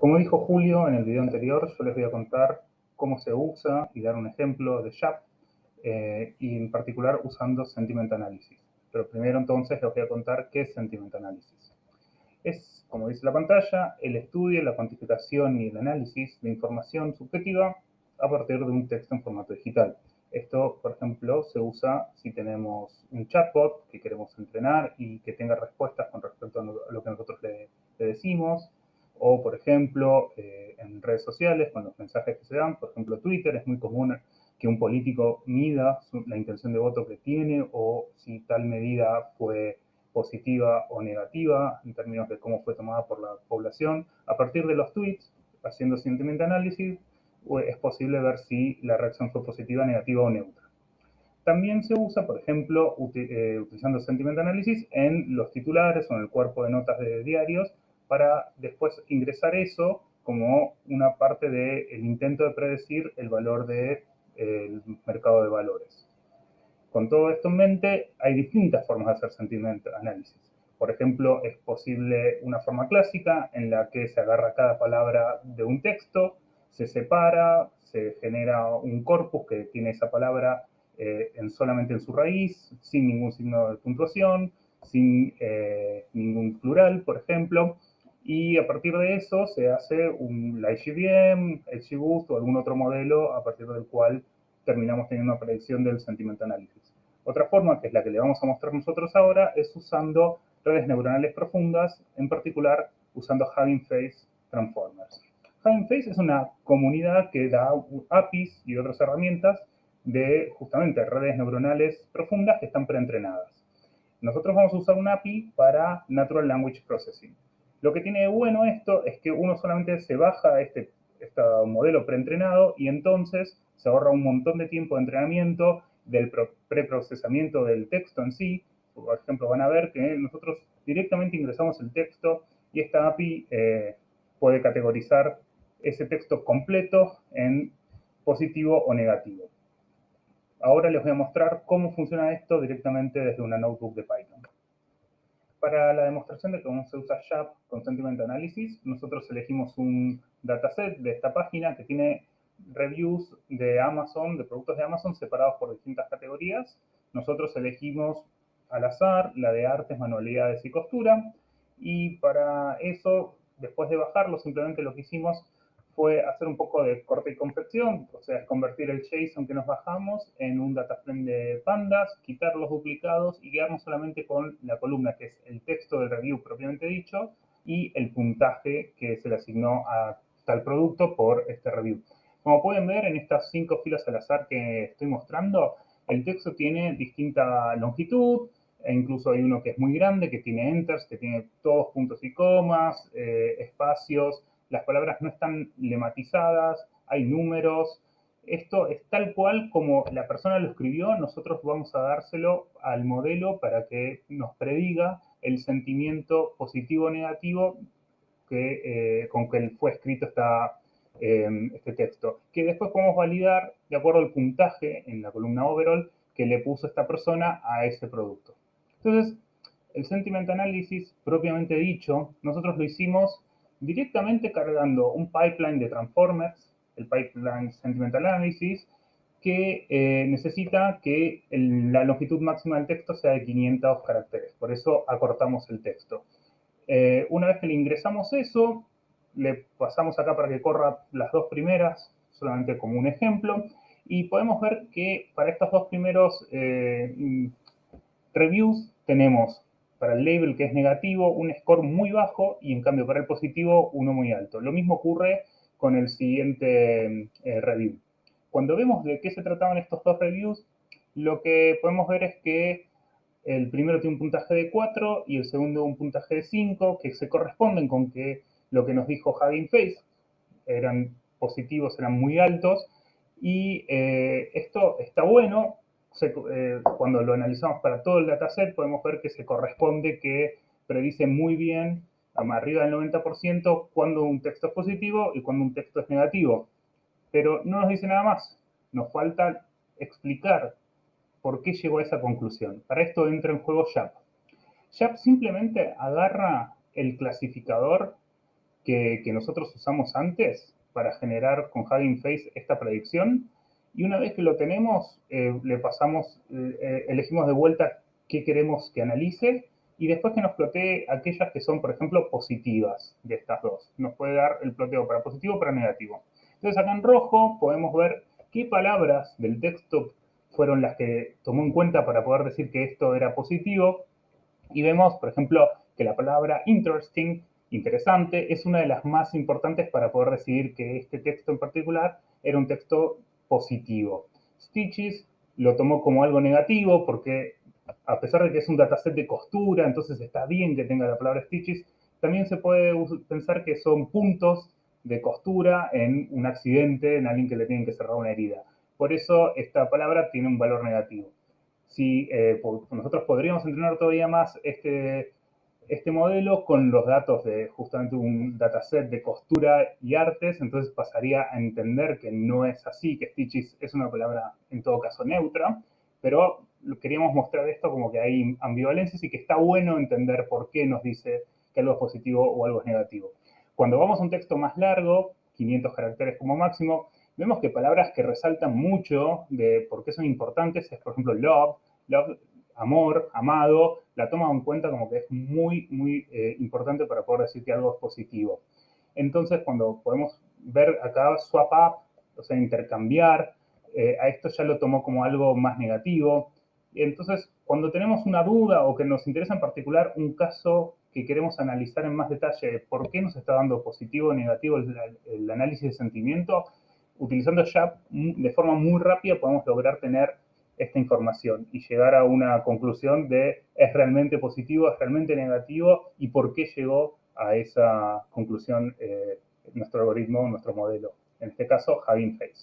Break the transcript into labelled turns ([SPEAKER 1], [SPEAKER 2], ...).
[SPEAKER 1] Como dijo Julio en el video anterior, yo les voy a contar cómo se usa y dar un ejemplo de SHAP, y en particular usando Sentiment Analysis. Pero primero entonces les voy a contar qué es Sentiment Analysis. Es, como dice la pantalla, el estudio, la cuantificación y el análisis de información subjetiva a partir de un texto en formato digital. Esto, por ejemplo, se usa si tenemos un chatbot que queremos entrenar y que tenga respuestas con respecto a lo que nosotros le decimos, o, por ejemplo, en redes sociales, con los mensajes que se dan. Por ejemplo, Twitter, es muy común que un político mida la intención de voto que tiene o si tal medida fue positiva o negativa en términos de cómo fue tomada por la población. A partir de los tweets, haciendo sentiment analysis, es posible ver si la reacción fue positiva, negativa o neutra. También se usa, por ejemplo, utilizando Sentiment Analysis en los titulares o en el cuerpo de notas de diarios para después ingresar eso como una parte del intento de predecir el valor del mercado de valores. Con todo esto en mente, hay distintas formas de hacer Sentiment Analysis. Por ejemplo, es posible una forma clásica en la que se agarra cada palabra de un texto, se separa, se genera un corpus que tiene esa palabra solamente en su raíz, sin ningún signo de puntuación, sin ningún plural, por ejemplo, y a partir de eso se hace la HBM, XGBoost o algún otro modelo a partir del cual terminamos teniendo una predicción del Sentiment Analysis. Otra forma, que es la que le vamos a mostrar nosotros ahora, es usando redes neuronales profundas, en particular usando Hugging Face Transformers. Hugging Face es una comunidad que da APIs y otras herramientas de justamente redes neuronales profundas que están preentrenadas. Nosotros vamos a usar un API para Natural Language Processing. Lo que tiene de bueno esto es que uno solamente se baja este modelo preentrenado y entonces se ahorra un montón de tiempo de entrenamiento, del preprocesamiento del texto en sí. Por ejemplo, van a ver que nosotros directamente ingresamos el texto y esta API puede categorizar ese texto completo en positivo o negativo. Ahora les voy a mostrar cómo funciona esto directamente desde una notebook de Python. Para la demostración de cómo se usa SHAP con Sentiment Analysis, nosotros elegimos un dataset de esta página que tiene reviews de Amazon, de productos de Amazon separados por distintas categorías. Nosotros elegimos al azar la de artes, manualidades y costura. Y para eso, después de bajarlo, simplemente lo que hicimos fue hacer un poco de corte y confección, o sea, convertir el JSON que nos bajamos en un dataframe de pandas, quitar los duplicados y quedarnos solamente con la columna, que es el texto del review propiamente dicho, y el puntaje que se le asignó a tal producto por este review. Como pueden ver, en estas 5 filas al azar que estoy mostrando, el texto tiene distinta longitud, e incluso hay uno que es muy grande, que tiene enters, que tiene todos puntos y comas, espacios. Las palabras no están lematizadas, hay números. Esto es tal cual como la persona lo escribió, nosotros vamos a dárselo al modelo para que nos prediga el sentimiento positivo o negativo con que fue escrito este texto, que después podemos validar de acuerdo al puntaje en la columna overall que le puso esta persona a ese producto. Entonces, el Sentiment Analysis, propiamente dicho, nosotros lo hicimos directamente cargando un pipeline de Transformers, el pipeline Sentiment Analysis, que necesita que la longitud máxima del texto sea de 500 caracteres. Por eso acortamos el texto. Una vez que le ingresamos eso, le pasamos acá para que corra las 2 primeras, solamente como un ejemplo, y podemos ver que para estos 2 primeros reviews tenemos para el label que es negativo un score muy bajo y en cambio para el positivo uno muy alto. Lo mismo ocurre con el siguiente review. Cuando vemos de qué se trataban estos 2 reviews, lo que podemos ver es que el primero tiene un puntaje de 4 y el segundo un puntaje de 5, que se corresponden con que lo que nos dijo Hugging Face, eran positivos, eran muy altos, y esto está bueno. Cuando lo analizamos para todo el dataset, podemos ver que se corresponde que predice muy bien, arriba del 90%, cuando un texto es positivo y cuando un texto es negativo. Pero no nos dice nada más. Nos falta explicar por qué llegó a esa conclusión. Para esto entra en juego SHAP. SHAP simplemente agarra el clasificador que nosotros usamos antes para generar con Hugging Face esta predicción. Y una vez que lo tenemos, le pasamos, elegimos de vuelta qué queremos que analice y después que nos plotee aquellas que son, por ejemplo, positivas de estas dos. Nos puede dar el ploteo para positivo o para negativo. Entonces acá en rojo podemos ver qué palabras del texto fueron las que tomó en cuenta para poder decir que esto era positivo. Y vemos, por ejemplo, que la palabra interesting, interesante, es una de las más importantes para poder decidir que este texto en particular era un texto positivo. Stitches lo tomó como algo negativo porque a pesar de que es un dataset de costura, entonces está bien que tenga la palabra stitches, también se puede pensar que son puntos de costura en un accidente, en alguien que le tienen que cerrar una herida. Por eso esta palabra tiene un valor negativo. Si nosotros podríamos entrenar todavía más este modelo con los datos de justamente un dataset de costura y artes, entonces pasaría a entender que no es así, que stitches es una palabra en todo caso neutra, pero queríamos mostrar esto como que hay ambivalencias y que está bueno entender por qué nos dice que algo es positivo o algo es negativo. Cuando vamos a un texto más largo, 500 caracteres como máximo, vemos que palabras que resaltan mucho de por qué son importantes es, por ejemplo, love, amor, amado, la toma en cuenta como que es muy, muy importante para poder decir que algo es positivo. Entonces, cuando podemos ver acá swap up, o sea, intercambiar, a esto ya lo tomó como algo más negativo. Entonces, cuando tenemos una duda o que nos interesa en particular un caso que queremos analizar en más detalle, por qué nos está dando positivo o negativo el análisis de sentimiento, utilizando ya de forma muy rápida podemos lograr tener esta información y llegar a una conclusión de es realmente positivo, es realmente negativo y por qué llegó a esa conclusión nuestro algoritmo, nuestro modelo. En este caso, Hugging Face.